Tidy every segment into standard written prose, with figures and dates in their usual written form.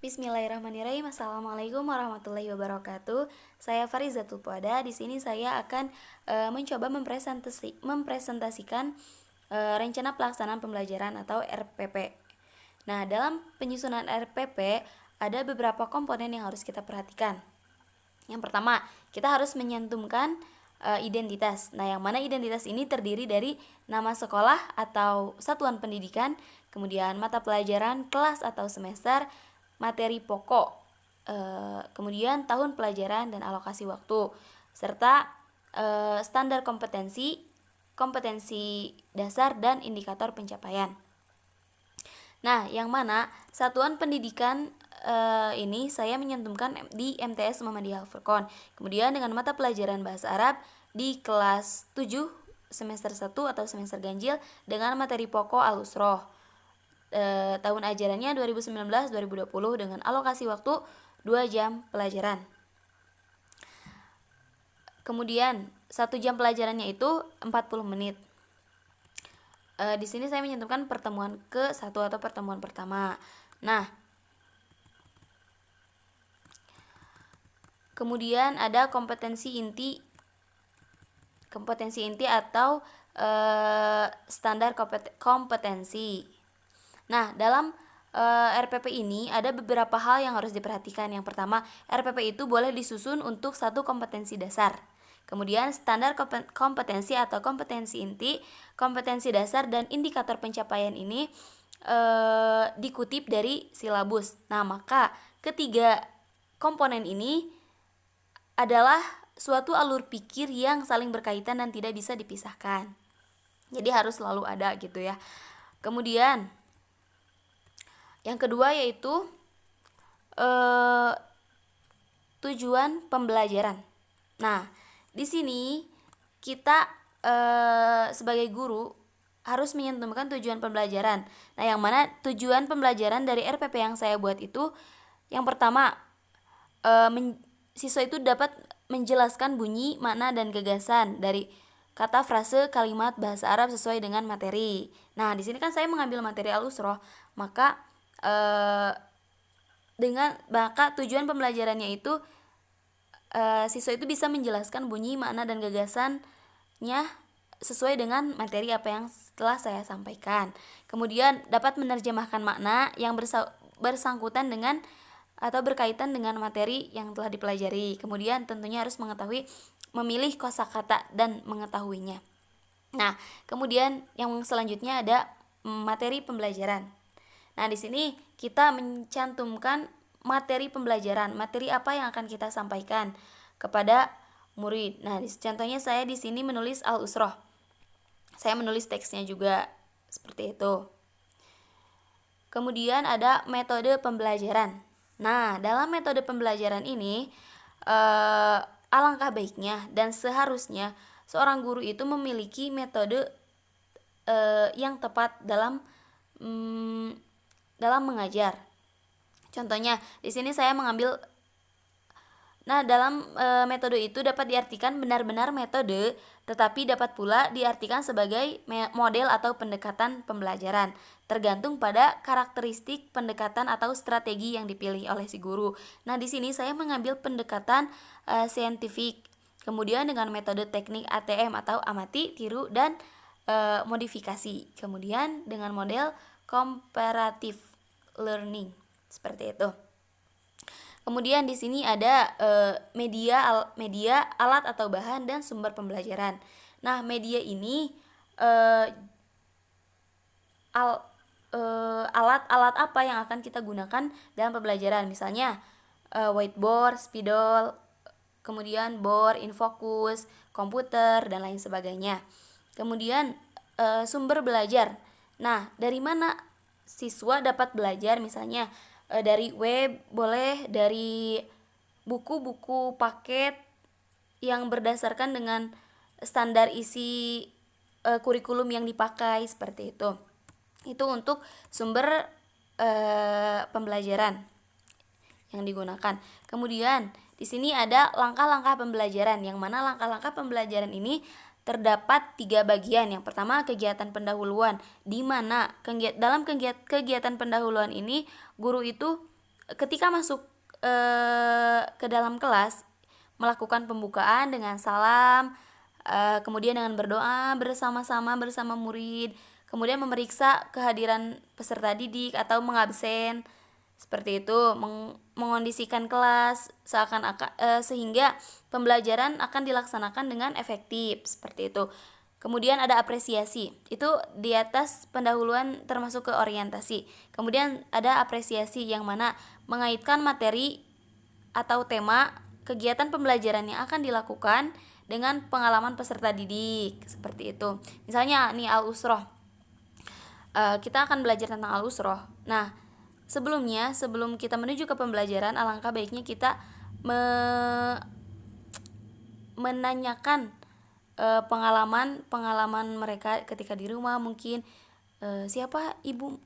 Bismillahirrahmanirrahim. Assalamualaikum warahmatullahi wabarakatuh. Saya Farizatul Puada. Di sini saya akan mencoba mempresentasikan rencana pelaksanaan pembelajaran atau RPP. Nah, dalam penyusunan RPP ada beberapa komponen yang harus kita perhatikan. Yang pertama, kita harus menyantumkan identitas. Nah, yang mana identitas ini terdiri dari nama sekolah atau satuan pendidikan, kemudian mata pelajaran, kelas atau semester, materi pokok, kemudian tahun pelajaran dan alokasi waktu, serta standar kompetensi, kompetensi dasar dan indikator pencapaian. Nah, yang mana satuan pendidikan ini saya menyantumkan di MTS Muhammadiyah Al-Furqon. Kemudian dengan mata pelajaran bahasa Arab di kelas 7 semester 1 atau semester ganjil dengan materi pokok Al-Usroh. Tahun ajarannya 2019-2020 dengan alokasi waktu 2 jam pelajaran. Kemudian 1 jam pelajarannya itu 40 menit. Di sini saya menyentuhkan pertemuan ke-1 atau pertemuan pertama. Nah, kemudian ada kompetensi inti atau standar kompetensi. Nah, dalam RPP ini ada beberapa hal yang harus diperhatikan. Yang pertama, RPP itu boleh disusun untuk satu kompetensi dasar. Kemudian standar kompetensi atau kompetensi inti, kompetensi dasar dan indikator pencapaian ini dikutip dari silabus. Nah, maka ketiga komponen ini adalah suatu alur pikir yang saling berkaitan dan tidak bisa dipisahkan. Jadi harus selalu ada gitu ya. Kemudian yang kedua yaitu tujuan pembelajaran. Nah, di sini kita sebagai guru harus menyentuhkan tujuan pembelajaran. Nah, yang mana tujuan pembelajaran dari RPP yang saya buat itu, yang pertama, siswa itu dapat menjelaskan bunyi, makna, dan gagasan dari kata, frase, kalimat bahasa Arab sesuai dengan materi. Nah, di sini kan saya mengambil materi Al-Usroh, maka tujuan pembelajarannya itu siswa itu bisa menjelaskan bunyi, makna, dan gagasannya sesuai dengan materi apa yang telah saya sampaikan. Kemudian dapat menerjemahkan makna yang bersangkutan dengan atau berkaitan dengan materi yang telah dipelajari. Kemudian tentunya harus mengetahui memilih kosakata dan mengetahuinya. Nah, kemudian yang selanjutnya ada materi pembelajaran. Nah, di sini kita mencantumkan materi pembelajaran, materi apa yang akan kita sampaikan kepada murid. Nah, contohnya saya di sini menulis Al-Usroh. Saya menulis teksnya juga seperti itu. Kemudian ada metode pembelajaran. Nah, dalam metode pembelajaran ini alangkah baiknya dan seharusnya seorang guru itu memiliki metode yang tepat dalam mengajar. Contohnya, di sini saya mengambil. Nah, dalam metode itu dapat diartikan benar-benar metode, tetapi dapat pula diartikan sebagai model atau pendekatan pembelajaran, tergantung pada karakteristik pendekatan atau strategi yang dipilih oleh si guru. Nah, di sini saya mengambil pendekatan saintifik, kemudian dengan metode teknik ATM atau amati, tiru, dan modifikasi. Kemudian dengan model comparative learning seperti itu. Kemudian di sini ada media, alat atau bahan dan sumber pembelajaran. Nah, media ini alat-alat apa yang akan kita gunakan dalam pembelajaran? Misalnya whiteboard, spidol, kemudian board, infocus, komputer, dan lain sebagainya. Kemudian sumber belajar. Nah, dari mana siswa dapat belajar? Misalnya dari web, boleh dari buku-buku paket yang berdasarkan dengan standar isi kurikulum yang dipakai, seperti itu. Itu untuk sumber pembelajaran yang digunakan. Kemudian di sini ada langkah-langkah pembelajaran, yang mana langkah-langkah pembelajaran ini terdapat 3 bagian. Yang pertama, kegiatan pendahuluan, di mana dalam kegiatan pendahuluan ini guru itu ketika masuk ke dalam kelas, melakukan pembukaan dengan salam, kemudian dengan berdoa bersama-sama bersama murid, kemudian memeriksa kehadiran peserta didik atau mengabsen, seperti itu, mengondisikan kelas sehingga pembelajaran akan dilaksanakan dengan efektif, seperti itu. Kemudian ada apresiasi, itu di atas pendahuluan termasuk ke orientasi. Kemudian ada apresiasi yang mana mengaitkan materi atau tema kegiatan pembelajaran yang akan dilakukan dengan pengalaman peserta didik, seperti itu. Misalnya nih al-usroh, kita akan belajar tentang al-usroh. Nah, sebelum kita menuju ke pembelajaran, alangkah baiknya kita menanyakan pengalaman mereka ketika di rumah. Mungkin siapa ibu,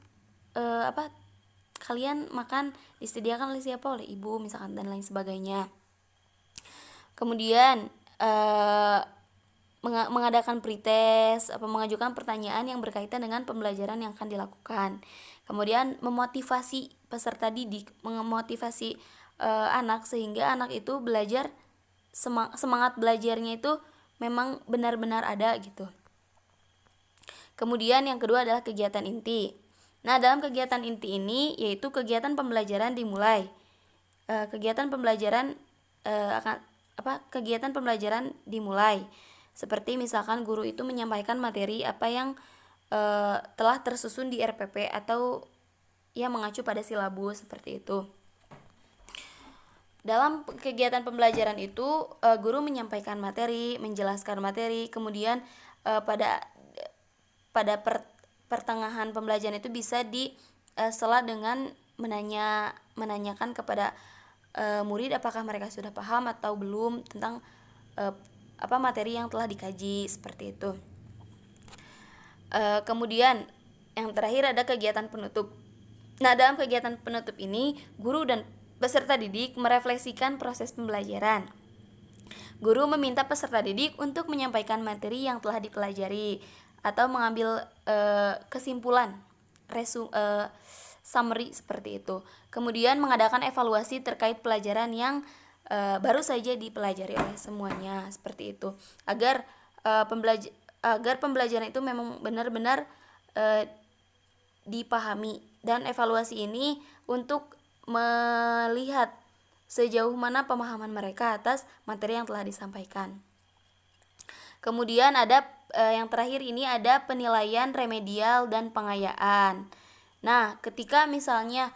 kalian makan disediakan oleh siapa, oleh ibu misalkan, dan lain sebagainya. Kemudian mengadakan pretest, mengajukan pertanyaan yang berkaitan dengan pembelajaran yang akan dilakukan. Kemudian memotivasi peserta didik, memotivasi anak sehingga anak itu belajar, semangat belajarnya itu memang benar-benar ada gitu. Kemudian yang kedua adalah kegiatan inti. Nah, dalam kegiatan inti ini yaitu kegiatan pembelajaran dimulai. Kegiatan pembelajaran dimulai. Seperti misalkan guru itu menyampaikan materi apa yang telah tersusun di RPP atau yang mengacu pada silabus, seperti itu. Dalam kegiatan pembelajaran itu guru menyampaikan materi, menjelaskan materi, kemudian pada pertengahan pembelajaran itu bisa disela dengan menanyakan kepada murid apakah mereka sudah paham atau belum tentang materi yang telah dikaji, seperti itu. Kemudian yang terakhir ada kegiatan penutup. Nah, dalam kegiatan penutup ini guru dan peserta didik merefleksikan proses pembelajaran. Guru meminta peserta didik untuk menyampaikan materi yang telah dipelajari atau mengambil kesimpulan, summary, seperti itu. Kemudian mengadakan evaluasi terkait pelajaran yang baru saja dipelajari oleh semuanya, seperti itu. Agar pembelajaran itu memang benar-benar dipahami, dan evaluasi ini untuk melihat sejauh mana pemahaman mereka atas materi yang telah disampaikan. Kemudian ada yang terakhir ini ada penilaian remedial dan pengayaan. Nah, ketika misalnya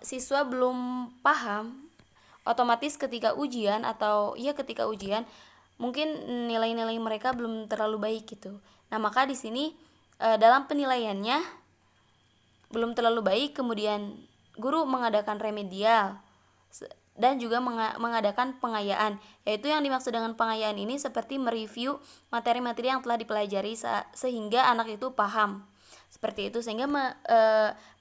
siswa belum paham, otomatis ketika ujian mungkin nilai-nilai mereka belum terlalu baik gitu. Nah, maka di sini dalam penilaiannya belum terlalu baik, kemudian guru mengadakan remedial dan juga mengadakan pengayaan. Yaitu yang dimaksud dengan pengayaan ini seperti mereview materi-materi yang telah dipelajari sehingga anak itu paham. Seperti itu, sehingga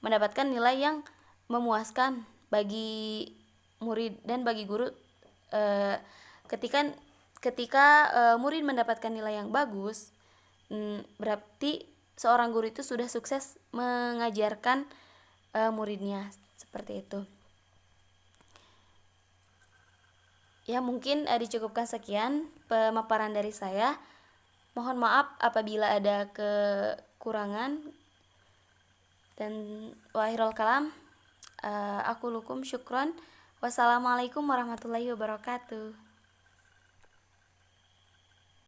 mendapatkan nilai yang memuaskan bagi murid dan bagi guru. Ketika murid mendapatkan nilai yang bagus, berarti seorang guru itu sudah sukses mengajarkan muridnya, seperti itu. Ya, mungkin dicukupkan sekian pemaparan dari saya. Mohon maaf apabila ada kekurangan, dan wahirul kalam, aku lukum syukron. Wassalamualaikum warahmatullahi wabarakatuh.